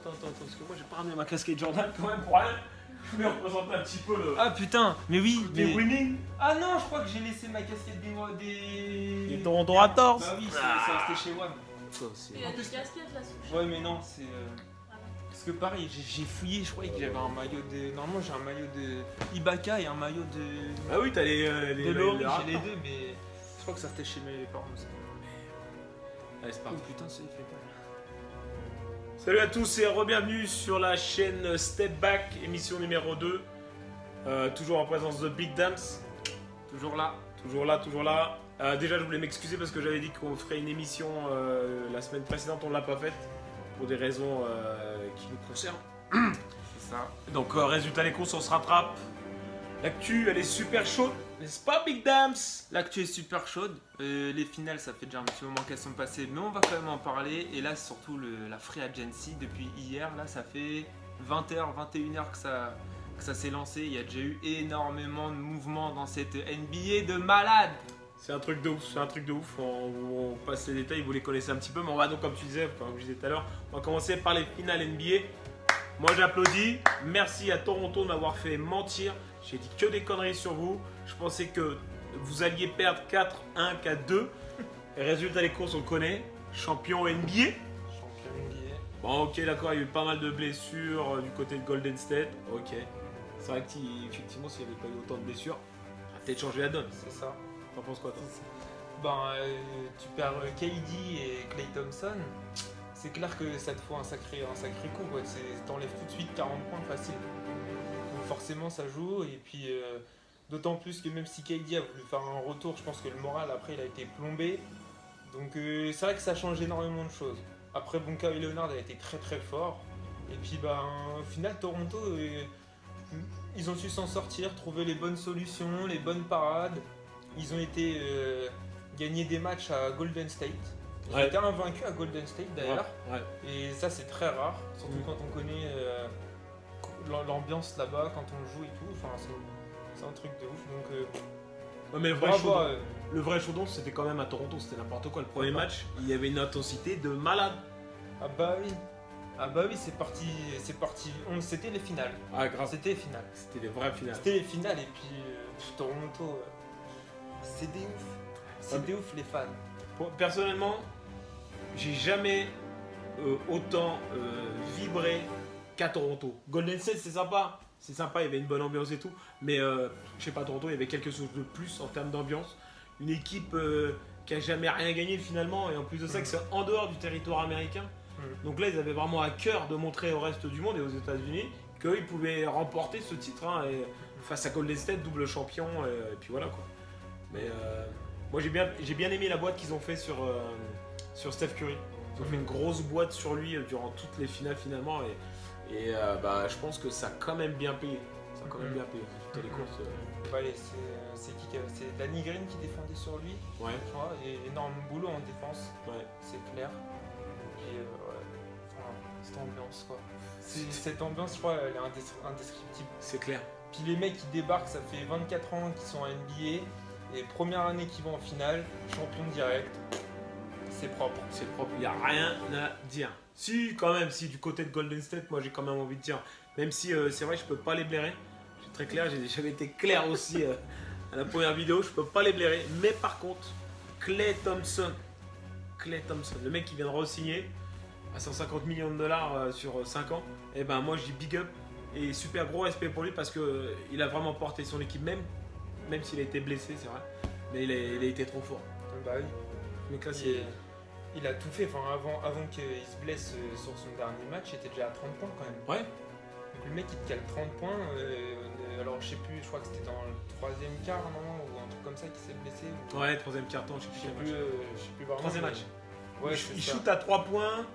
parce que moi j'ai pas ramené ma casquette Jordan quand même pour rien. Je voulais représenter un petit peu le Ah putain, mais oui, côté mais... winning. Ah non, je crois que j'ai laissé ma casquette des... Des Toronto Raptors. Bah oui, c'est resté chez WAM. Ça aussi. Il y a des casquettes là sous. Ouais mais non, c'est... Parce que pareil, j'ai fouillé, je croyais que j'avais un maillot de... Normalement j'ai un maillot de Ibaka et un maillot de... Ah oui, t'as les de Laurie, j'ai Raptors. les deux, mais... Je crois que ça c'était chez mes parents. Allez, c'est Oh parti. putain, c'est fait pas. Salut à tous et re-bienvenue sur la chaîne Step Back, émission numéro 2. Toujours en présence de Big Dams. Toujours là. Toujours là. Déjà, je voulais m'excuser parce que j'avais dit qu'on ferait une émission la semaine précédente, on ne l'a pas faite pour des raisons qui nous concernent. C'est ça. Donc, résultat des courses, on se rattrape. L'actu, elle est super chaude, n'est-ce pas, Big Dams? L'actu est super chaude. Les finales, ça fait déjà un petit moment qu'elles sont passées, mais on va quand même en parler. Et là, surtout la Free Agency, depuis hier, là, ça fait 20h, 21h que ça s'est lancé. Il y a déjà eu énormément de mouvements dans cette NBA de malade. C'est un truc de ouf, on passe les détails, vous les connaissez un petit peu, mais on va donc, comme tu disais, comme je disais tout à l'heure, on va commencer par les finales NBA. Moi j'applaudis, merci à Toronto de m'avoir fait mentir, j'ai dit que des conneries sur vous, je pensais que vous alliez perdre 4-1, 4-2, et résultat des courses on le connaît, champion NBA. Champion NBA. Bon ok d'accord, il y a eu pas mal de blessures du côté de Golden State, ok, c'est vrai qu'effectivement s'il n'y avait pas eu autant de blessures, ça a peut-être changé la donne. C'est ça. T'en penses quoi toi? Tu perds KD et Klay Thompson. C'est clair que ça te faut un sacré coup. Quoi. T'enlèves tout de suite 40 points facile. Donc forcément ça joue. Et puis d'autant plus que même si KD a voulu faire un retour, je pense que le moral après il a été plombé. Donc c'est vrai que ça change énormément de choses. Après bon, Kawhi Leonard a été très très fort. Et puis au final Toronto, ils ont su s'en sortir, trouver les bonnes solutions, les bonnes parades. Ils ont été gagner des matchs à Golden State. Ils ont été invaincus à Golden State d'ailleurs. Ouais. Et ça c'est très rare, surtout quand on connaît l'ambiance là-bas, quand on joue et tout. Enfin, c'est un truc de ouf. Donc Ouais, mais bravo à eux. le vrai chaudon, c'était quand même à Toronto, c'était n'importe quoi. Le premier match, il y avait une intensité de malade. Ah bah oui, c'est parti. C'était les finales. Ah, grave. C'était les finales. C'était les vraies finales. C'était les finales et puis Toronto, c'est des ouf. C'est des ouf les fans. Personnellement, j'ai jamais autant vibré qu'à Toronto. Golden State, c'est sympa, il y avait une bonne ambiance et tout. Mais je sais pas, Toronto, il y avait quelque chose de plus en termes d'ambiance. Une équipe qui a jamais rien gagné finalement, et en plus de ça, que c'est en dehors du territoire américain. Donc là, ils avaient vraiment à cœur de montrer au reste du monde et aux États-Unis qu'ils pouvaient remporter ce titre et face à Golden State, double champion, et puis voilà quoi. Mais moi j'ai bien aimé la boîte qu'ils ont fait sur Steph Curry. Ils ont fait une grosse boîte sur lui durant toutes les finales finalement, et je pense que ça a quand même bien payé. Ça a quand même bien payé toutes les courses. Allez, c'est Danny Green qui défendait sur lui, Ouais. je crois, et énorme boulot en défense, Ouais. c'est clair. Et cette ambiance quoi. Cette ambiance, je crois, elle est indescriptible. C'est clair. Puis les mecs qui débarquent, ça fait 24 ans qu'ils sont en NBA, et première année qu'ils vont en finale, champion direct, c'est propre. C'est propre, il n'y a rien à dire. Si, quand même, si du côté de Golden State, moi j'ai quand même envie de dire, même si c'est vrai, je peux pas les blairer. C'est très clair, j'avais été clair aussi à la première vidéo, je peux pas les blairer. Mais par contre, Klay Thompson, le mec qui vient de re-signer à 150 millions de dollars sur 5 ans, et ben moi je dis big up et super gros respect pour lui parce qu'il a vraiment porté son équipe, même s'il a été blessé, c'est vrai, mais il a été trop fort. Bah oui. Mais là, Il a tout fait, enfin, avant qu'il se blesse sur son dernier match, il était déjà à 30 points quand même. Ouais. Donc le mec il te cale 30 points, alors je sais plus, je crois que c'était dans le 3ème quart non, ou un truc comme ça qui s'est blessé. Ou... Ouais, 3ème carton, je sais plus. Je sais plus vraiment. 3ème match. Ouais, il shoot à 3 points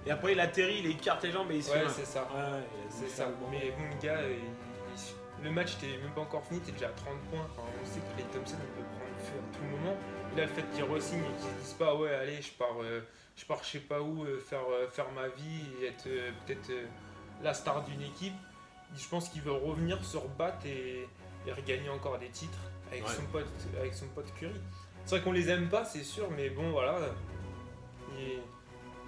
et après il atterrit, il écarte les jambes et il se fait. C'est ça. Ouais, c'est ça. Mais bon, le gars, le match était même pas encore fini, t'es déjà à 30 points. Enfin, on sait que Klay Thompson il peut prendre le feu à tout moment. Et là, le fait qu'il re-signe et qu'il se dise pas, ouais, allez, je pars je sais pas où faire ma vie et être peut-être la star d'une équipe. Je pense qu'il veut revenir se rebattre et regagner encore des titres avec son pote Curry. C'est vrai qu'on les aime pas, c'est sûr, mais bon, voilà. Et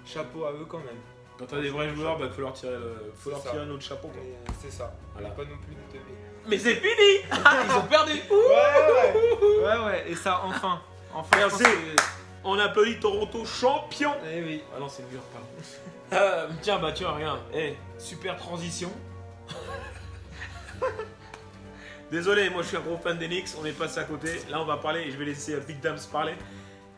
chapeau à eux quand même. Quand t'as des vrais joueurs, il faut leur tirer, notre chapeau. Quoi. Mais, c'est ça. Voilà. Pas non plus de teubé. Mais c'est fini. Ils ont perdu. Ouais. Et ça, enfin. Merci. On applaudit Toronto champion. Eh oui. Ah non, c'est New York, pardon. Tiens, regarde. Super transition. Désolé, moi je suis un gros fan d'Enix, on est passé à côté. Là, on va parler, et je vais laisser Big Dams parler.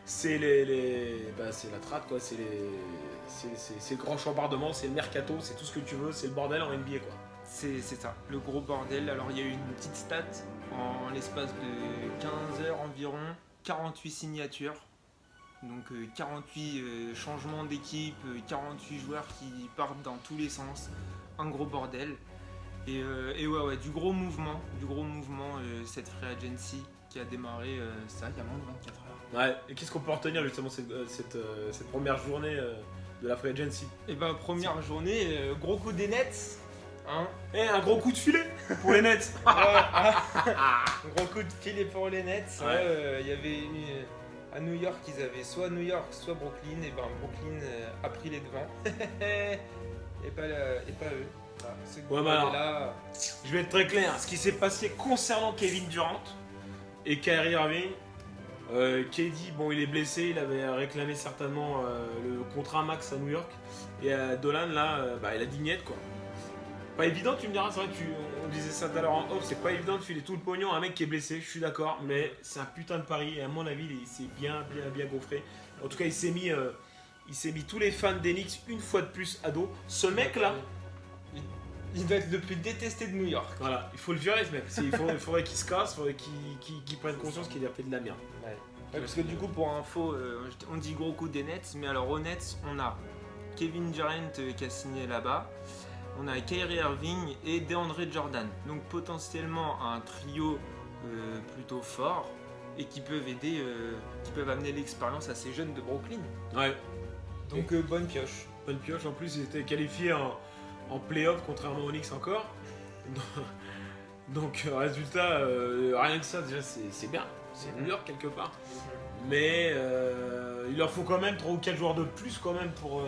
C'est c'est la trad, quoi. C'est le grand chambardement, c'est le mercato, c'est tout ce que tu veux, c'est le bordel en NBA, quoi. C'est ça, le gros bordel. Alors, il y a eu une petite stat en l'espace de 15 heures environ, 48 signatures. Donc 48 changements d'équipe, 48 joueurs qui partent dans tous les sens. Un gros bordel. Et ouais, du gros mouvement cette free agency qui a démarré ça il y a moins de 24 heures. Ouais, et qu'est-ce qu'on peut retenir justement cette première journée de la free agency? Et ben première journée, gros coup des Nets. Hein, un gros coup de filet pour les Nets. Gros coup de filet pour les Nets. Il y avait à New York, ils avaient soit New York, soit Brooklyn. Et ben Brooklyn a pris les devants. et pas eux. Alors, je vais être très clair. Ce qui s'est passé concernant Kevin Durant et Kyrie Irving, KD, bon, il est blessé, il avait réclamé certainement le contrat max à New York. Et Dolan, là, il a dit niet, quoi. Pas évident, tu me diras, c'est vrai, on disait ça tout à l'heure en off, c'est pas évident de filer tout le pognon à un mec qui est blessé, je suis d'accord, mais c'est un putain de pari et à mon avis, il s'est bien gaufré. En tout cas, il s'est mis tous les fans d'Enix une fois de plus à dos. Ce mec-là, il doit être le plus détesté de New York. Voilà, il faut le virer ce mec. Il faudrait qu'il se casse, il faudrait qu'il prenne conscience qu'il a fait de la merde. Ouais, parce que du coup, pour info, on dit gros coup des Nets, mais alors aux Nets, on a Kevin Durant qui a signé là-bas, on a Kyrie Irving et DeAndre Jordan. Donc potentiellement un trio plutôt fort et qui peuvent aider, qui peuvent amener l'expérience à ces jeunes de Brooklyn. Ouais. Donc bonne pioche. Bonne pioche, en plus ils étaient qualifiés en play-off, contrairement au Knicks encore. Donc résultat, rien que ça déjà c'est bien, c'est New York quelque part. Mais il leur faut quand même 3 ou 4 joueurs de plus quand même pour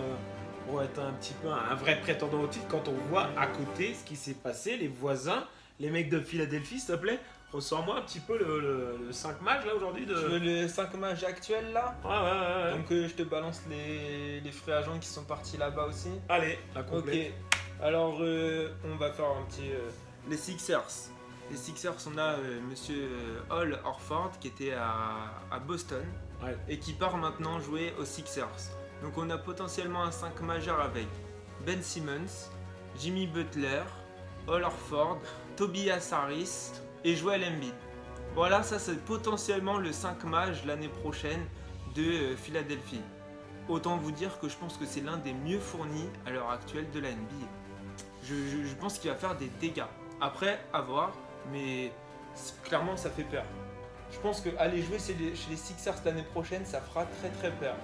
être un petit peu un vrai prétendant au titre. Quand on voit à côté ce qui s'est passé, les voisins, les mecs de Philadelphie, s'il te plaît, ressors-moi un petit peu le 5 mages là aujourd'hui de... Tu veux le 5 mages actuel là? Ouais. Donc je te balance les free agents qui sont partis là-bas aussi. Allez, la complète. Ok. Alors, on va faire un petit... les Sixers. Les Sixers, on a monsieur Al Horford qui était à Boston et qui part maintenant jouer aux Sixers. Donc, on a potentiellement un 5 majeur avec Ben Simmons, Jimmy Butler, Al Horford, Tobias Harris et Joel Embiid. Voilà, ça c'est potentiellement le 5 mage l'année prochaine de Philadelphie. Autant vous dire que je pense que c'est l'un des mieux fournis à l'heure actuelle de la NBA. Je pense qu'il va faire des dégâts. Après, à voir, mais clairement, ça fait peur. Je pense qu'aller jouer chez les Sixers l'année prochaine, ça fera très très peur.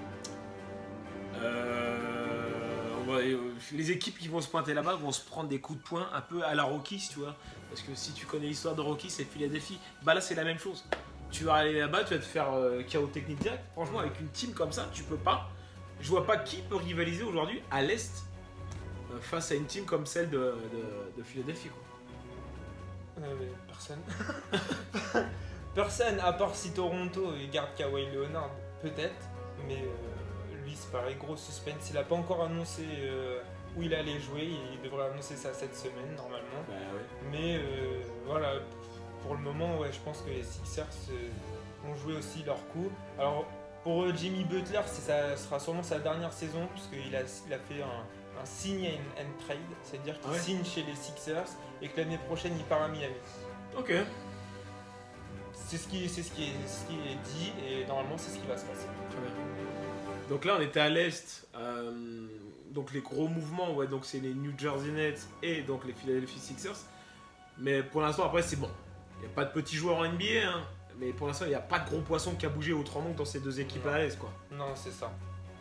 Les équipes qui vont se pointer là-bas vont se prendre des coups de poing un peu à la Rockies, tu vois. Parce que si tu connais l'histoire de Rockies, c'est Philadelphie. Bah là, c'est la même chose. Tu vas aller là-bas, tu vas te faire KO technique direct. Franchement, avec une team comme ça, tu peux pas. Je vois pas qui peut rivaliser aujourd'hui à l'Est face à une team comme celle de Philadelphie, quoi. Mais personne. Personne, à part si Toronto garde Kawhi Leonard, peut-être. Mais lui, c'est pareil, gros suspense. Il a pas encore annoncé où il allait jouer. Il devrait annoncer ça cette semaine, normalement. Bah, ouais. Mais voilà, pour le moment, ouais, je pense que les Sixers ont joué aussi leur coup. Alors, pour Jimmy Butler, ça sera sûrement sa dernière saison, puisqu'il a fait un sign and trade, c'est-à-dire qu'il signe chez les Sixers et que l'année prochaine il part à Miami. Ok. C'est ce qui est dit et normalement c'est ce qui va se passer. Très bien. Donc là on était à l'Est, donc les gros mouvements, ouais, donc c'est les New Jersey Nets et donc les Philadelphia Sixers. Mais pour l'instant après c'est bon. Il n'y a pas de petits joueurs en NBA, hein, mais pour l'instant il n'y a pas de gros poisson qui a bougé autrement que dans ces deux équipes à l'Est, quoi. Non, c'est ça.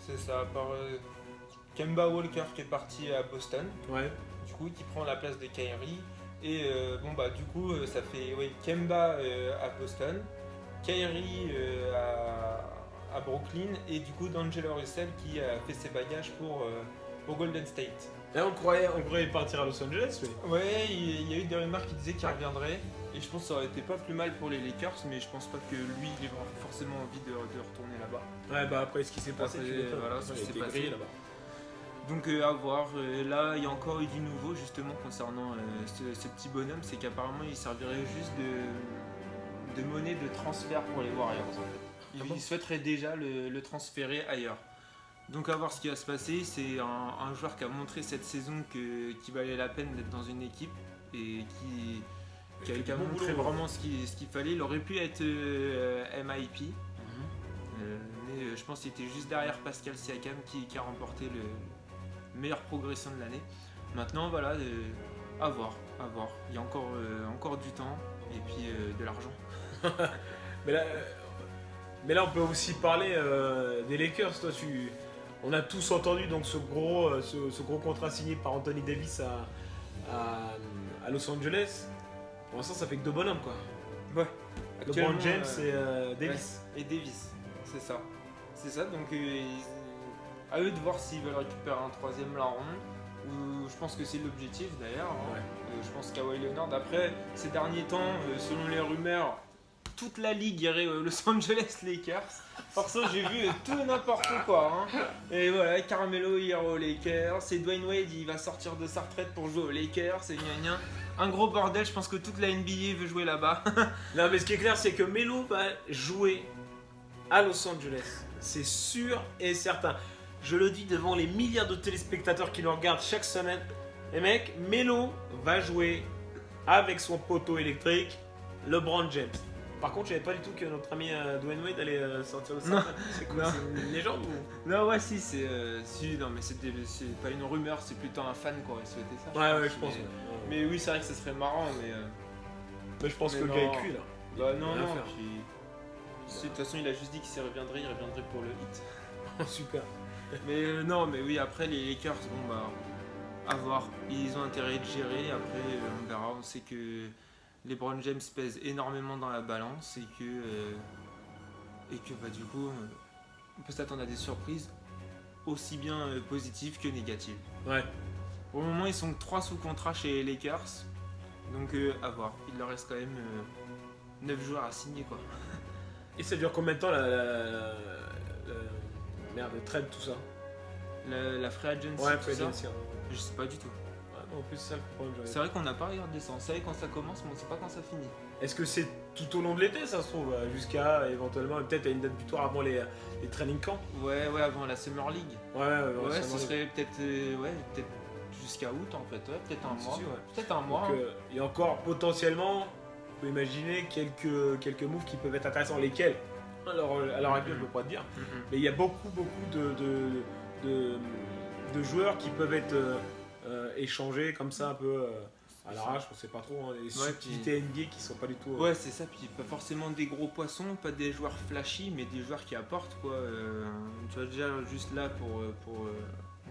C'est ça, à part Kemba Walker qui est parti à Boston, du coup qui prend la place de Kyrie. Et du coup ça fait Kemba à Boston, Kyrie à Brooklyn et du coup D'Angelo Russell qui a fait ses bagages pour au Golden State. Là, on croyait partir à Los Angeles, mais... Ouais, il y a eu des rumeurs qui disaient qu'il reviendrait. Et je pense que ça aurait été pas plus mal pour les Lakers, mais je pense pas que lui, il ait forcément envie de retourner là-bas. Ouais, bah après ce qui s'est passé, Après, tu m'étonnes. voilà, ce qui Il a s'est été passé. grillé, là-bas. Donc à voir, là il y a encore eu du nouveau justement concernant ce petit bonhomme, c'est qu'apparemment il servirait juste de monnaie de transfert pour les Warriors en fait. Il souhaiterait déjà le transférer ailleurs. Donc à voir ce qui va se passer, c'est un joueur qui a montré cette saison qu'il valait la peine d'être dans une équipe et qui a montré vraiment ce qu'il fallait. Il aurait pu être MIP, mais je pense qu'il était juste derrière Pascal Siakam qui a remporté le meilleure progression de l'année. Maintenant, voilà, à voir. Il y a encore du temps et puis de l'argent. mais là, on peut aussi parler des Lakers. Toi, on a tous entendu donc ce gros contrat signé par Anthony Davis à Los Angeles. Pour l'instant, ça fait que deux bonhommes, quoi. Ouais. LeBron James et Davis. Ouais, et Davis, c'est ça. C'est ça, donc à eux de voir s'ils veulent récupérer un troisième larron. Ou je pense que c'est l'objectif d'ailleurs. Hein. Ouais. Je pense Kawhi Leonard. Après, ces derniers temps, selon les rumeurs, toute la ligue irait aux Los Angeles Lakers. Perso, j'ai vu tout et n'importe quoi. Hein. Et voilà, Carmelo ira aux Lakers. Et Dwayne Wade, il va sortir de sa retraite pour jouer aux Lakers. Et gna gna. Un gros bordel, je pense que toute la NBA veut jouer là-bas. Non, mais ce qui est clair, c'est que Melo va jouer à Los Angeles. C'est sûr et certain. Je le dis devant les milliards de téléspectateurs qui nous regardent chaque semaine. Les mecs, Melo va jouer avec son poteau électrique, LeBron James. Par contre, je savais pas du tout que notre ami Dwayne Wade allait sortir de ça. C'est quoi? Non. C'est une légende ou... Non, ouais, si, non, mais c'est pas une rumeur, c'est plutôt un fan qui aurait souhaité ça. Ouais, je pense. Mais oui, c'est vrai que ça serait marrant, mais. Mais je pense mais que le gars est cuit là. Bah non, rien non. faire. Puis, de toute façon, il a juste dit qu'il reviendrait pour le hit. Super. Mais non, mais oui, après les Lakers, bon bah, à voir. Ils ont intérêt de gérer. Après, on verra. On sait que LeBron James pèse énormément dans la balance et que bah du coup, on peut s'attendre à des surprises aussi bien positives que négatives. Ouais. Pour le moment, ils sont 3 sous contrat chez les Lakers. Donc à voir. Il leur reste quand même 9 joueurs à signer quoi. Et ça dure combien de temps merde, trade, tout ça? La free agency, Ouais, tout free ça, agency. Ouais. je sais pas du tout. En plus, c'est ça le problème. C'est vrai qu'on n'a pas regardé ça. On savait quand ça commence, mais on sait pas quand ça finit. Est-ce que c'est tout au long de l'été, ça se trouve, jusqu'à éventuellement, peut-être à une date butoir avant les training camps? Ouais, avant la Summer League. Ouais, Ce serait peut-être peut-être jusqu'à août en fait. Ouais, peut-être un mois. sûr, ouais. Peut-être un mois. Donc, il y a encore potentiellement, on peut imaginer quelques moves qui peuvent être intéressants. Lesquels? Alors, à l'heure actuelle, je ne peux pas te dire. Mais il y a beaucoup de joueurs qui peuvent être échangés comme ça un peu à l'arrache, on sait pas trop. Hein, les subtilités NBA qui sont pas du tout. Ouais, c'est ça. Puis pas forcément des gros poissons, pas des joueurs flashy, mais des joueurs qui apportent quoi. Tu vois déjà juste là pour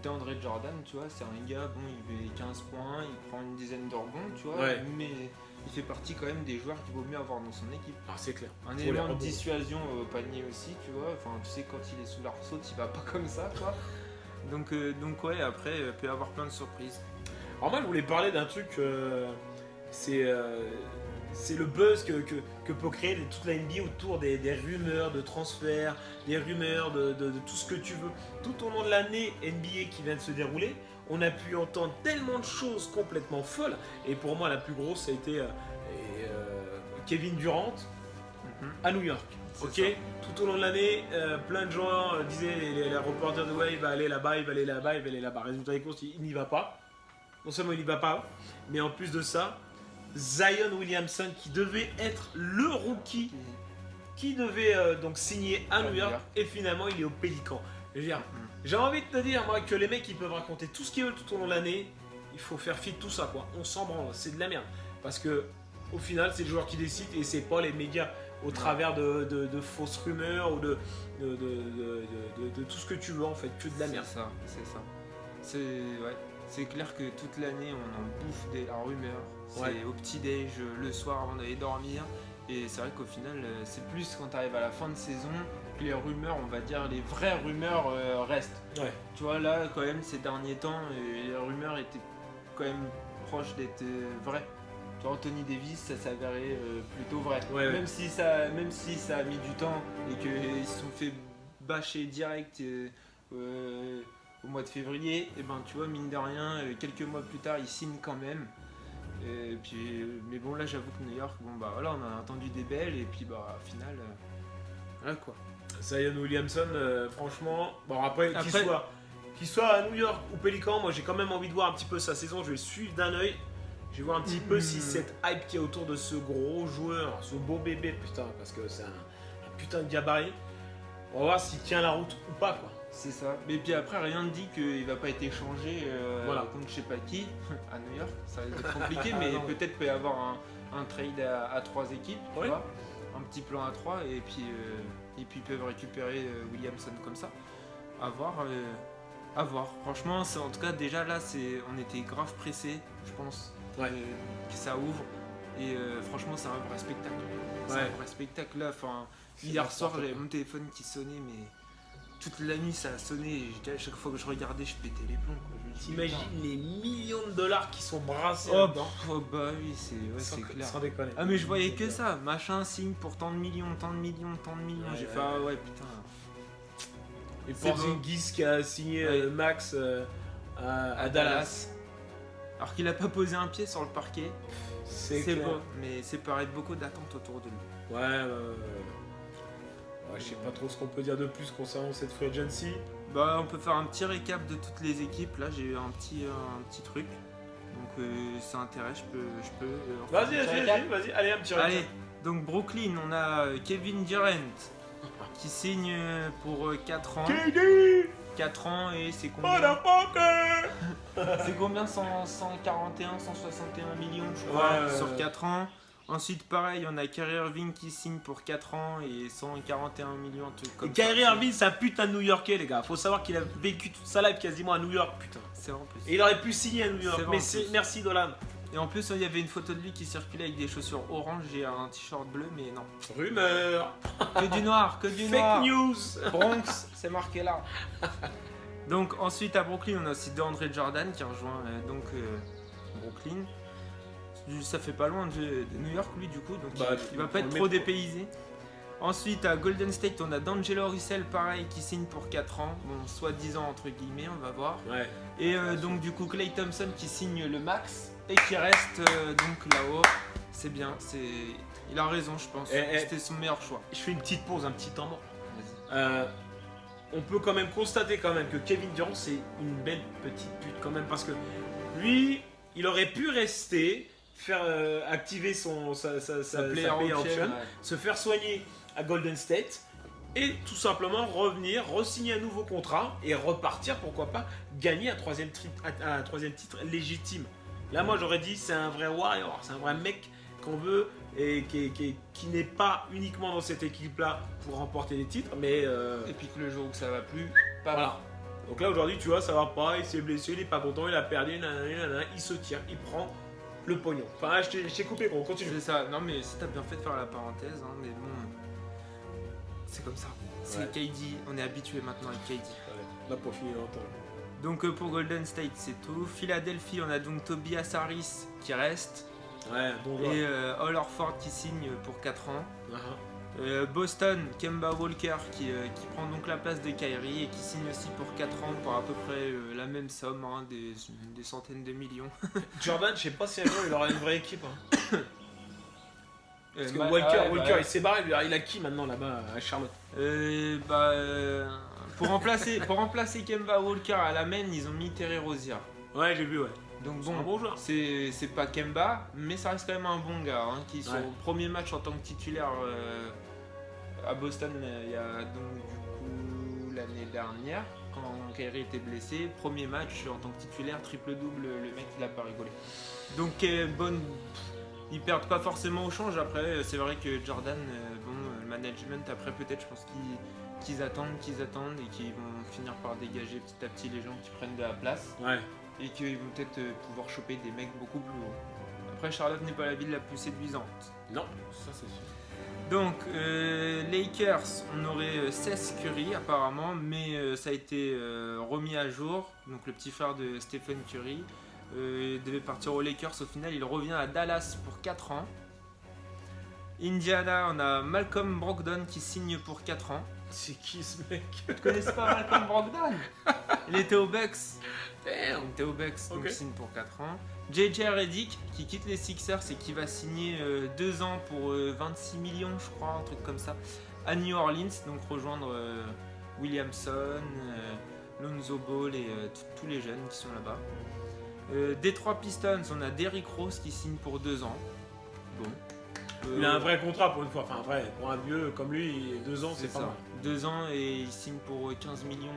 DeAndre Jordan, tu vois, c'est un gars, bon, il fait 15 points, il prend une dizaine de rebonds, tu vois, Ouais. mais il fait partie quand même des joueurs qu'il vaut mieux avoir dans son équipe. Ah, c'est clair. Un Pour élément les de rebonds. dissuasion au panier aussi, tu vois, enfin tu sais quand il est sous l'arceau, il va pas comme ça, quoi. Donc ouais, après, il peut y avoir plein de surprises. Alors moi je voulais parler d'un truc, c'est le buzz que peut créer toute la NBA autour des rumeurs de transferts, des rumeurs de tout ce que tu veux. Tout au long de l'année NBA qui vient de se dérouler, on a pu entendre tellement de choses complètement folles. Et pour moi la plus grosse ça a été Kevin Durant à New York. Ok, ça. tout au long de l'année, plein de gens disaient, les reporters de ouais, il va aller là-bas, il va aller là-bas, il va aller là-bas. Résultat des courses, il n'y va pas. Non seulement il n'y va pas, mais en plus de ça, Zion Williamson qui devait être le rookie qui devait donc signer à New York et finalement il est au Pélican. Je veux dire, j'ai envie de te dire moi que les mecs ils peuvent raconter tout ce qu'ils veulent tout au long de l'année, il faut faire fi de tout ça quoi. On s'en branle, c'est de la merde. Parce que au final c'est le joueur qui décide et c'est pas les médias au travers de fausses rumeurs ou de tout ce que tu veux en fait, que de la merde. C'est ça. C'est clair que toute l'année on en bouffe la rumeur. C'est Ouais. au petit-déj, le soir avant d'aller dormir. Et c'est vrai qu'au final, c'est plus quand tu arrives à la fin de saison que les rumeurs, on va dire, les vraies rumeurs restent. Ouais. Tu vois, là, quand même, ces derniers temps, les rumeurs étaient quand même proches d'être vraies. Tu vois, Anthony Davis, ça s'avérait plutôt vrai. Ouais, même si ça a mis du temps et qu'ils se sont fait bâcher direct au mois de février, et ben tu vois, mine de rien, quelques mois plus tard, ils signent quand même. Et puis, mais bon, là, j'avoue que New York, bon bah voilà, on a entendu des belles, et puis bah, au final, voilà quoi. Zion Williamson, franchement, bon après qu'il soit à New York ou Pélican, moi j'ai quand même envie de voir un petit peu sa saison, je vais le suivre d'un œil. Je vais voir un petit peu si cette hype qui est autour de ce gros joueur, ce beau bébé, putain, parce que c'est un putain de gabarit. On va voir s'il tient la route ou pas, quoi. C'est ça. Mais puis après, rien ne dit qu'il va pas être échangé contre je sais pas qui à New York. Ça risque d'être compliqué, mais peut-être peut y avoir un trade à 3 équipes, tu vois, un petit plan à 3, et puis ils peuvent récupérer Williamson comme ça. À voir. À voir. Franchement, en tout cas, déjà là, on était grave pressés, je pense, que ça ouvre. Et franchement, c'est un vrai spectacle. C'est un vrai spectacle là. Enfin, hier soir, j'avais mon téléphone qui sonnait, mais toute la nuit ça a sonné. Et à chaque fois que je regardais, je pétais les plombs. T'imagines les millions de dollars qui sont brassés là-dedans. Oh bah oui, c'est clair. Sans déconner. Ah, mais je voyais que ça. Machin signe pour tant de millions, tant de millions, tant de millions. J'ai fait ah ouais, putain. Et Porzingis qui a signé Max à Dallas. Alors qu'il a pas posé un pied sur le parquet. C'est beau, mais c'est paraît beaucoup d'attentes autour de lui. Ouais, je sais pas trop ce qu'on peut dire de plus concernant cette free agency. Bah, on peut faire un petit récap de toutes les équipes. Là, j'ai eu un petit truc. Donc, ça intéresse, je peux vas-y, allez, un petit récap. Allez, donc Brooklyn, on a Kevin Durant qui signe pour 4 ans. 4 ans et c'est combien? C'est combien? 141, 161 millions, je crois, sur 4 ans. Ensuite, pareil, on a Kyrie Irving qui signe pour 4 ans et 141 millions, comme ça. Kyrie Irving, c'est un putain de New-Yorkais, les gars. Faut savoir qu'il a vécu toute sa life quasiment à New York, putain. C'est vrai en plus. Et il aurait pu signer à New York, mais merci Dolan. Et en plus, il y avait une photo de lui qui circulait avec des chaussures orange et un t-shirt bleu, mais non. Rumeur. Que du noir, que du noir. Fake news. Bronx, c'est marqué là. Donc ensuite à Brooklyn, on a aussi DeAndre Jordan qui rejoint Brooklyn. Ça fait pas loin de New York lui du coup, donc il va pas être trop dépaysé. Ensuite à Golden State, on a D'Angelo Russell pareil qui signe pour 4 ans, bon soi-disant entre guillemets, on va voir. Ouais. Et donc du coup Klay Thompson qui signe le max et qui reste donc là-haut. C'est bien, il a raison je pense, c'était son meilleur choix. Je fais une petite pause, un petit temps mort. On peut quand même constater quand même que Kevin Durant c'est une belle petite pute quand même, parce que lui il aurait pu rester, faire activer sa player option, se faire soigner à Golden State et tout simplement revenir, re-signer un nouveau contrat et repartir, pourquoi pas, gagner un troisième titre légitime. Là moi j'aurais dit c'est un vrai warrior, c'est un vrai mec qu'on veut et qui n'est pas uniquement dans cette équipe là pour remporter des titres, mais et puis que le jour où ça va plus, pas voilà. Donc là aujourd'hui tu vois ça va pas, il s'est blessé, il est pas content, il a perdu, il se tire, il prend le pognon. Enfin je t'ai coupé gros, continue. C'est ça, non mais si t'as bien fait de faire la parenthèse, hein, mais bon, c'est comme ça. C'est KD, on est habitué maintenant avec KD. Là pour finir longtemps. Donc pour Golden State c'est tout. Philadelphie on a donc Tobias Harris qui reste. Ouais, bon et Al Horford qui signe pour 4 ans. Boston, Kemba Walker qui prend donc la place de Kyrie et qui signe aussi pour 4 ans pour à peu près la même somme, hein, des centaines de millions. Jordan, je sais pas si un jour il aura une vraie équipe. Hein. Parce que Walker il s'est barré, il a qui maintenant là-bas à Charlotte? Pour remplacer Kemba Walker à la main, ils ont mis Terry Rozier. Ouais, j'ai vu, ouais. Donc bon, c'est pas Kemba, mais ça reste quand même un bon gars, hein, qui son premier match en tant que titulaire à Boston il y a donc du coup l'année dernière, quand Kyrie était blessé, premier match en tant que titulaire, triple-double, le mec il a pas rigolé. Donc ils perdent pas forcément au change. Après c'est vrai que Jordan, le management après peut-être je pense qu'ils attendent et qu'ils vont finir par dégager petit à petit les gens qui prennent de la place. Ouais. Et qu'ils vont peut-être pouvoir choper des mecs beaucoup plus hauts. Après, Charlotte n'est pas la ville la plus séduisante. Non, ça c'est sûr. Donc, Lakers, on aurait Seth Curry apparemment, mais ça a été remis à jour. Donc, le petit frère de Stephen Curry devait partir aux Lakers. Au final, il revient à Dallas pour 4 ans. Indiana, on a Malcolm Brogdon qui signe pour 4 ans. C'est qui ce mec? Tu connais pas Malcolm Brogdon? Il était aux Bucks. Damn. Il était aux Bucks, donc Ok. il signe pour 4 ans. JJ Redick qui quitte les Sixers et qui va signer 2 ans pour 26 millions, je crois, un truc comme ça, à New Orleans, donc rejoindre Williamson, Lonzo Ball et tous les jeunes qui sont là-bas. Detroit Pistons, on a Derrick Rose qui signe pour 2 ans. Bon. Il a un vrai contrat pour une fois. Enfin, vrai, pour un vieux comme lui, 2 ans, c'est pas ça. mal. 2 ans et il signe pour 15 millions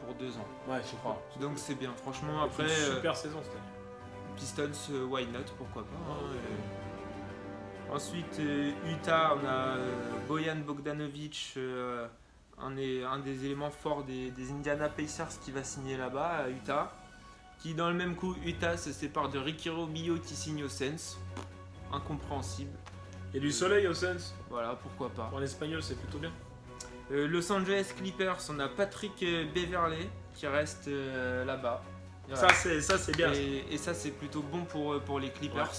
pour 2 ans. Ouais, je crois. Donc c'est bien, franchement. Il fait Après, une super saison cette année. Pistons, why not, pourquoi pas. Hein, Ensuite, Utah, on a Bojan Bogdanovic, un des éléments forts des Indiana Pacers qui va signer là-bas à Utah. Qui dans le même coup, Utah se sépare de Ricky Rubio qui signe aux Suns. Incompréhensible. Il y a du soleil au Suns. Voilà, pourquoi pas. En espagnol, c'est plutôt bien. Los Angeles Clippers, on a Patrick Beverley qui reste là-bas. Voilà. Ça, c'est bien. Et ça, c'est plutôt bon pour les Clippers.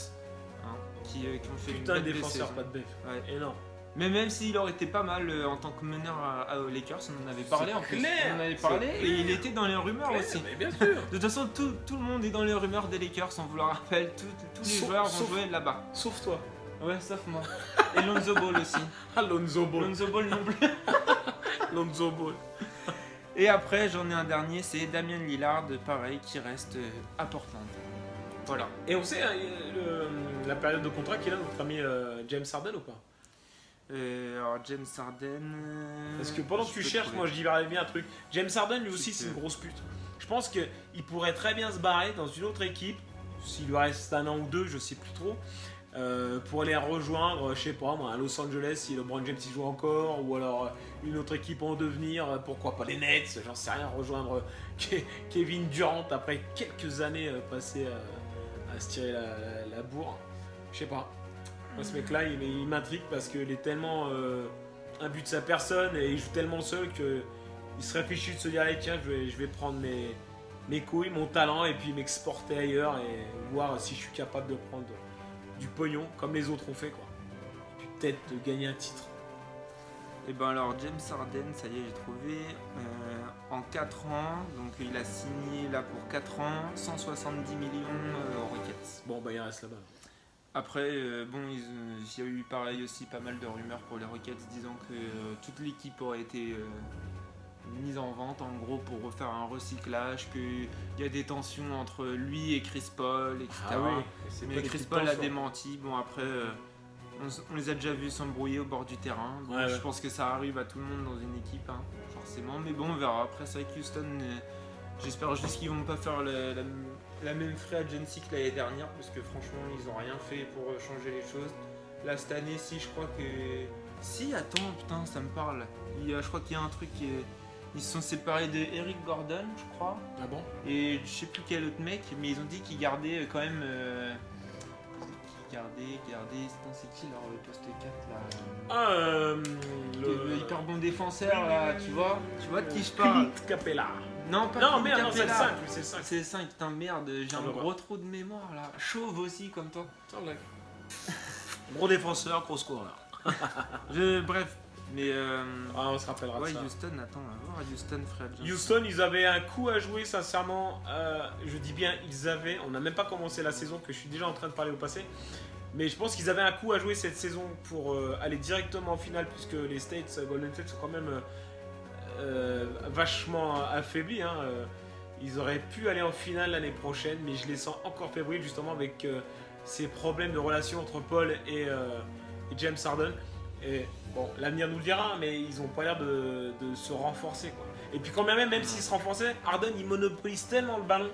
Hein, qui ont fait Putain, une de belle défenseur, saison. pas de bef. Ouais. Énorme. Mais même s'il aurait été pas mal en tant que meneur aux Lakers, on en avait parlé C'est en plus. clair, On en avait c'est parlé clair. et il était dans les rumeurs aussi. Mais bien sûr. De toute façon, tout le monde est dans les rumeurs des Lakers, on vous le rappelle. Tous les joueurs vont jouer là-bas. Sauf toi. Ouais, sauf moi. Et Lonzo Ball aussi. Lonzo Ball. Lonzo Ball non plus. Lonzo Ball. Et après, j'en ai un dernier, c'est Damian Lillard, pareil, qui reste à Portland. Voilà. Et on sait la période de contrat qu'il a, notre ami James Harden ou pas? Alors, James Harden. Parce que pendant que tu cherches, moi je dirais bien un truc. James Harden, lui aussi, c'est une grosse pute. Je pense qu'il pourrait très bien se barrer dans une autre équipe, s'il lui reste un an ou deux, je sais plus trop, pour aller rejoindre, je sais pas, moi, à Los Angeles, si LeBron James y joue encore, ou alors une autre équipe en devenir, pourquoi pas les Nets, j'en sais rien, rejoindre Kevin Durant après quelques années passées à se tirer la bourre. Je sais pas. Moi, ce mec-là, il m'intrigue parce qu'il est tellement imbu de sa personne et il joue tellement seul qu'il se réfléchit de se dire allez, tiens, je vais prendre mes couilles, mon talent et puis m'exporter ailleurs et voir si je suis capable de prendre du pognon comme les autres ont fait, quoi. Et puis peut-être de gagner un titre. Et ben alors, James Harden, ça y est, j'ai trouvé. En 4 ans, donc il a signé là pour 4 ans, 170 millions aux Rockets. Bon, bah il reste là-bas. Après, bon, il y a eu pareil aussi pas mal de rumeurs pour les Rockets disant que toute l'équipe aurait été mise en vente en gros pour refaire un recyclage, qu'il y a des tensions entre lui et Chris Paul, etc. Ah oui, c'est Mais pas des Chris petites Paul a tensions. démenti. Bon, après, on les a déjà vus s'embrouiller au bord du terrain. Bon, Ouais, je ouais. pense que ça arrive à tout le monde dans une équipe, hein, forcément. Mais bon, on verra. Après, c'est vrai que Houston, j'espère juste qu'ils vont pas faire la même free agency que l'année dernière, parce que franchement, ils ont rien fait pour changer les choses. Là, cette année, si, je crois que. Si, attends, putain, ça me parle. Je crois qu'il y a un truc qui est. Ils se sont séparés de Eric Gordon, je crois, Ah bon? et je sais plus quel autre mec, mais ils ont dit qu'ils gardaient quand même. C'est qui leur poste 4 là Ah, Le hyper bon défenseur là, tu vois de qui je parle? Clint Capella. Non, pas Non, Clint merde, non, c'est le Capella. 5, c'est le 5. C'est le 5, putain, merde, j'ai Ah, un bah, gros trou de mémoire là. Chauve aussi comme toi. Gros défenseur, gros scoreur. Bref, mais. Ah, on se rappellera de Ouais, ça. Houston, attends, on va voir Houston, frère. Houston, ils avaient un coup à jouer, sincèrement. Je dis bien, ils avaient. On n'a même pas commencé la saison, que je suis déjà en train de parler au passé. Mais je pense qu'ils avaient un coup à jouer cette saison pour aller directement en finale, puisque les States, Golden State, sont quand même vachement affaiblis. Hein. Ils auraient pu aller en finale l'année prochaine, mais je les sens encore fébriles, justement, avec ces problèmes de relation entre Paul et James Harden. Et bon, l'avenir nous le dira, mais ils n'ont pas l'air de se renforcer, quoi. Et puis quand même s'ils se renforçaient, Harden il monopolise tellement le ballon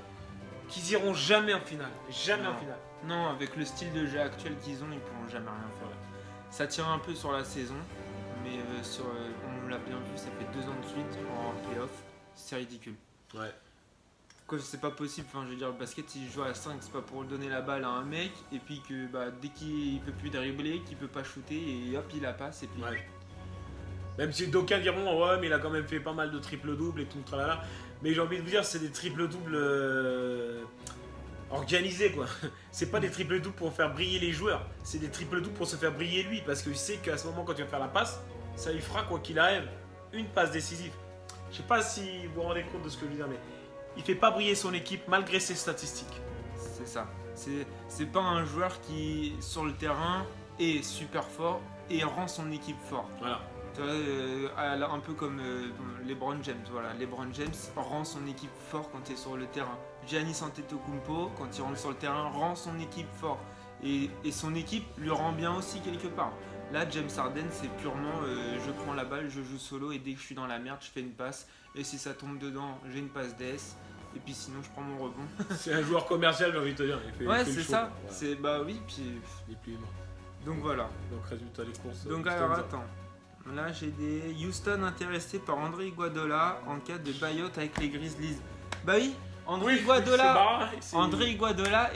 qu'ils iront jamais en finale. Jamais en Non. finale. Non, avec le style de jeu actuel qu'ils ont, ils pourront jamais rien faire. Ça tient un peu sur la saison, mais on l'a bien vu, ça fait 2 ans de suite en playoff, c'est ridicule. Ouais. Quoi, c'est pas possible, enfin je veux dire, le basket, si je joue à 5, c'est pas pour donner la balle à un mec, et puis que dès qu'il peut plus dribbler, qu'il peut pas shooter, et hop, il la passe, et puis. Ouais. Même si d'aucuns diront, ouais, mais il a quand même fait pas mal de triple-double et tout, tralala. Mais j'ai envie de vous dire, c'est des triple-doubles organisés, quoi. C'est pas des triple-doubles pour faire briller les joueurs, c'est des triple-doubles pour se faire briller lui, parce qu'il sait qu'à ce moment, quand il va faire la passe, ça lui fera, quoi qu'il arrive, une passe décisive. Je sais pas si vous vous rendez compte de ce que je veux dire, mais il fait pas briller son équipe malgré ses statistiques. C'est ça. C'est pas un joueur qui, sur le terrain, est super fort et rend son équipe fort. Voilà. Tu vois, un peu comme LeBron James. Voilà, LeBron James rend son équipe fort quand il est sur le terrain. Giannis Antetokounmpo, quand il rentre sur le terrain, rend son équipe fort. Et son équipe lui rend bien aussi quelque part. Là, James Harden, c'est purement je prends la balle, je joue solo et dès que je suis dans la merde, je fais une passe. Et si ça tombe dedans, j'ai une passe DS. Et puis sinon, je prends mon rebond. C'est un joueur commercial, j'ai envie de te dire. Ouais, il fait c'est le show, ça. quoi. Voilà. C'est bah oui, puis Il est plus humain. donc voilà. Donc résultat des courses. Donc alors attends. Là, j'ai des Houston intéressés par André Iguodala en cas de buyout avec les Grizzlies. Bah oui, André Iguodala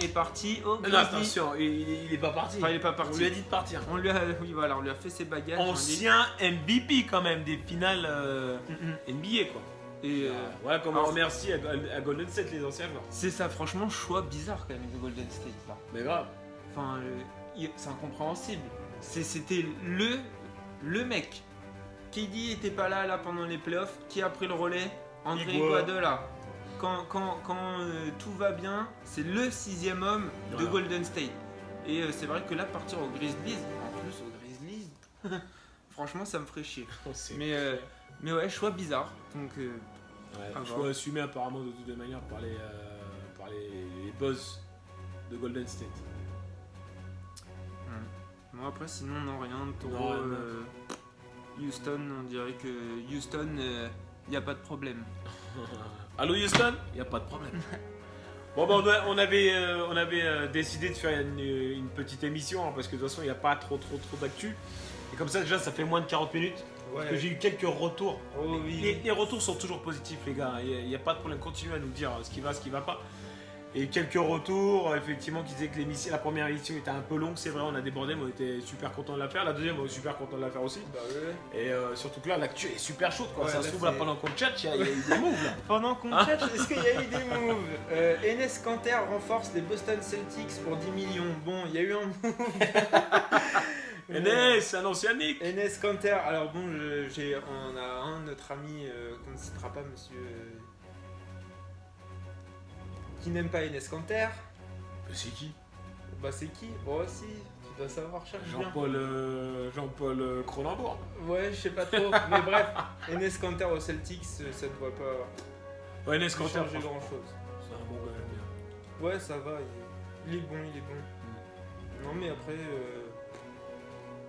est parti au Non, Grizzlies. attention, il est pas parti. Enfin, il est pas parti. On lui a dit de partir. On lui a, oui, voilà, on lui a fait ses bagages. Ancien MVP quand même des finales NBA, quoi. Et voilà, comme on alors, remercie à Golden State les anciens joueurs. c'est ça, franchement, choix bizarre quand même de Golden State là. Mais grave. Enfin, c'est incompréhensible. C'était le mec. KD était pas là pendant les playoffs. Qui a pris le relais? André Iguodala. Quand tout va bien, c'est le 6e homme de Voilà. Golden State. Et c'est vrai que là, partir aux Grizzlies, en plus aux Grizzlies, franchement, ça me ferait chier. Mais ouais, choix bizarre. Donc, Choix assumé apparemment de toutes les manières par les boss de Golden State. bon, après, sinon, non, rien de trop. Non. Houston, on dirait que Houston, il n'y a pas de problème. Allô Houston? Y a pas de problème. Bon, on avait décidé de faire une petite émission hein, parce que de toute façon il n'y a pas trop d'actu. Et comme ça déjà ça fait moins de 40 minutes. Parce que j'ai eu quelques retours. Oh, Les retours sont toujours positifs les gars. Il n'y a pas de problème. Continuez à nous dire ce qui va pas. Et quelques retours effectivement qui disaient que la première émission était un peu longue. C'est vrai on a débordé mais on était super content de la faire. La deuxième on est super content de la faire aussi. Bah ouais. Et surtout que là l'actu est super chaude quoi. Ouais, Ça se trouve là pendant qu'on chat il y a eu des moves là. Pendant qu'on chat, est-ce qu'il y a eu des moves? Enes Kanter renforce les Boston Celtics pour 10 millions. Bon, il y a eu un move. Enes, un ancien Nick. Enes Kanter, alors bon, on a notre ami qu'on ne citera pas, monsieur, qui n'aime pas Enes Kanter. C'est qui? Bah c'est qui? Oh si, tu dois savoir, cherche bien. Jean-Paul Cronenbourg. Ouais, je sais pas trop, mais bref, Enes Kanter au Celtics, ça ne doit pas Ouais, Enes Kanter, changer franchement, grand chose. c'est un bon gars, j'aime bien. Ouais, ça va, il est bon. Non mais après,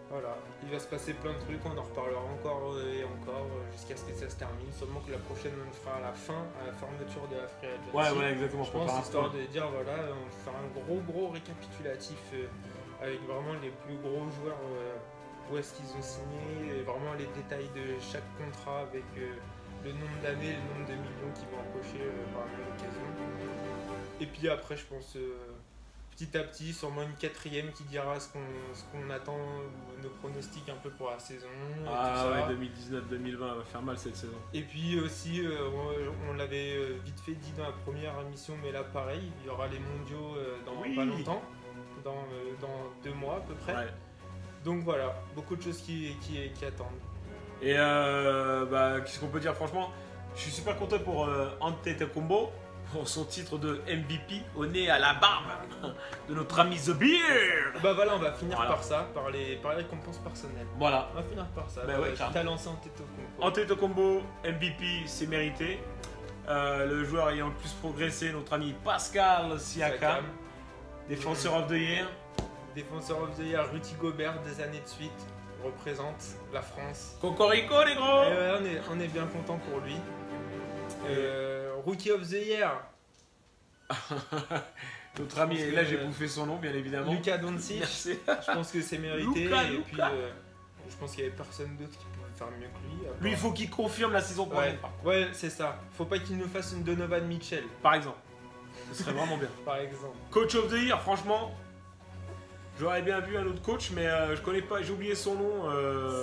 voilà, il va se passer plein de trucs, on en reparlera encore et encore jusqu'à ce que ça se termine. Seulement que la prochaine on le fera à la fermeture de la Free Agency. Ouais, exactement. Je pense, histoire de dire, voilà, on va faire un gros récapitulatif avec vraiment les plus gros joueurs, où est-ce qu'ils ont signé, et vraiment les détails de chaque contrat avec le nombre d'années, le nombre de millions qu'ils vont empocher par la même occasion. Et puis après, je pense, petit à petit, sûrement une 4e qui dira ce qu'on attend, nos pronostics un peu pour la saison. Et Ah tout ça. ouais, 2019-2020 va faire mal cette saison. Et puis aussi, on l'avait vite fait dit dans la première émission, mais là pareil, il y aura les mondiaux dans pas longtemps, dans 2 mois à peu près. Ouais. Donc voilà, beaucoup de choses qui attendent. Et qu'est-ce qu'on peut dire franchement? Je suis super content pour Antetokounmpo pour son titre de MVP au nez à la barbe de notre ami The Beard. Bah voilà, on va finir Voilà. par ça, par les récompenses personnelles. Voilà. On va finir par ça. Bah ouais, carrément. T'as lancé Antetokounmpo. Antetokounmpo, MVP, c'est mérité. Le joueur ayant le plus progressé, notre ami Pascal Siakam, défenseur of the year. Défenseur of the year, Rudy Gobert, 2 années de suite, représente la France. Cocorico les gros. Et ouais, on est bien content pour lui. Rookie of the year, Notre ami, Je pense et là que- j'ai bouffé son nom bien évidemment. Luka Doncic. Merci. Je pense que c'est mérité. Luka. Et puis, je pense qu'il y avait personne d'autre qui pouvait faire mieux que lui. Lui, il faut qu'il confirme la saison prochaine, Ouais, c'est ça. Faut pas qu'il nous fasse une Donovan Mitchell, par exemple. Ce serait vraiment bien. par exemple. Coach of the Year, franchement, j'aurais bien vu un autre coach, mais je connais pas, j'ai oublié son nom.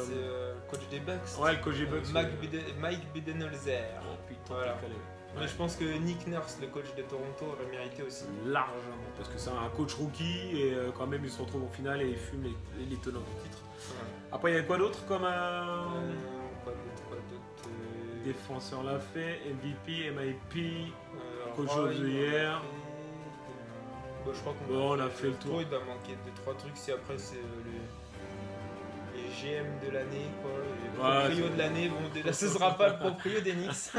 C'est le coach des Bucks. Ouais, le coach des Bucks. Mike Budenholzer. Oh putain, Voilà. t'es calé. Mais je pense que Nick Nurse, le coach de Toronto, aurait mérité aussi. Largement, parce que c'est un coach rookie et quand même il se retrouve au final et il fume les tenants du titre. Ouais. Après, il y a quoi d'autre comme Quoi d'autre défenseur l'a fait, MVP, MIP, coach Roy, of the year. Bah, je crois qu'on Bon, on a fait le tour. Il va manquer 2-3 trucs si après c'est les GM de l'année quoi. Et Ouais, le proprio de l'année, bon déjà ce sera pas le proprio d'Enix.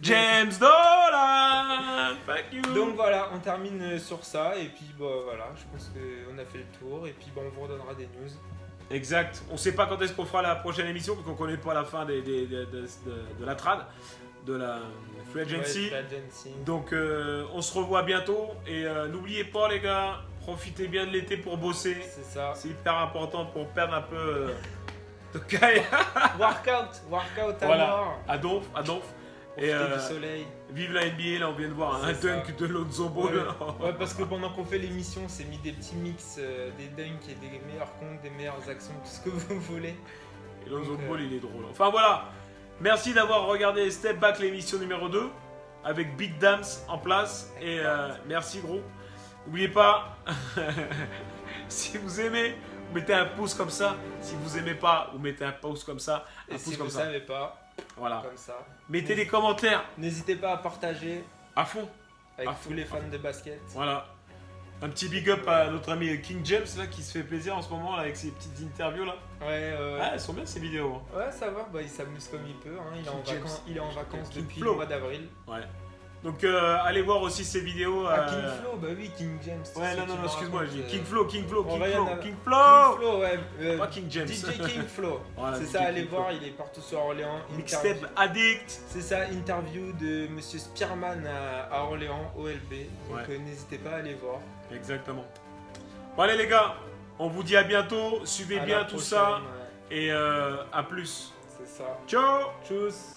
James Dolan, fuck you. Donc voilà, on termine sur ça et puis bah voilà, je pense qu'on a fait le tour et puis bah, on vous redonnera des news. Exact. On sait pas quand est-ce qu'on fera la prochaine émission parce qu'on connaît pas la fin de la trad, de la free agency. Ouais, free agency. Donc on se revoit bientôt et n'oubliez pas les gars, profitez bien de l'été pour bosser. C'est ça. C'est hyper important pour perdre un peu de caille. Workout à Voilà. mort. À donf. Et Profiter du soleil. vive la NBA, là on vient de voir un C'est ça. dunk de Lonzo Ball. Ouais, parce que pendant qu'on fait l'émission, on s'est mis des petits mix, des dunks et des meilleurs comptes, des meilleures actions, tout ce que vous voulez. Et Lonzo Donc, Ball il est drôle. Enfin voilà, merci d'avoir regardé Step Back l'émission numéro 2 avec Big Dams en place. Et merci gros. N'oubliez pas, si vous aimez, vous mettez un pouce comme ça. Si vous aimez pas, vous mettez un pouce comme ça. Un Et pouce si comme vous ça. savez pas, Voilà. comme ça. Mettez des commentaires N'hésitez pas à partager à fond. avec À tous fond. les fans de basket. Voilà. Un petit big up à notre ami King James là qui se fait plaisir en ce moment là, avec ses petites interviews là. Ouais, Ah, elles sont bien ces vidéos. Hein. ouais, ça va, bah, il s'amuse comme il peut. Hein. Il, est en King James. vacances, il est en vacances King depuis Flo. le mois d'avril. Ouais. Donc allez voir aussi ces vidéos. King Flo, bah oui, King James. c'est Ouais, ce non, que non, tu me excuse-moi, racontes, j'ai euh, King Flo, on va y en avoir. King King Flo. Flo, ouais. Pas King James. DJ King Flo. Voilà, c'est DJ ça, allez King voir, Flo. il est partout sur Orléans. Mixtape Addict. C'est ça, interview de Monsieur Spearman à Orléans, OLB. Donc Ouais. n'hésitez pas à aller voir. Exactement. Bon allez les gars, on vous dit à bientôt, suivez À bien la tout prochaine, ça ouais. et à plus. C'est ça. Ciao. Tchuss.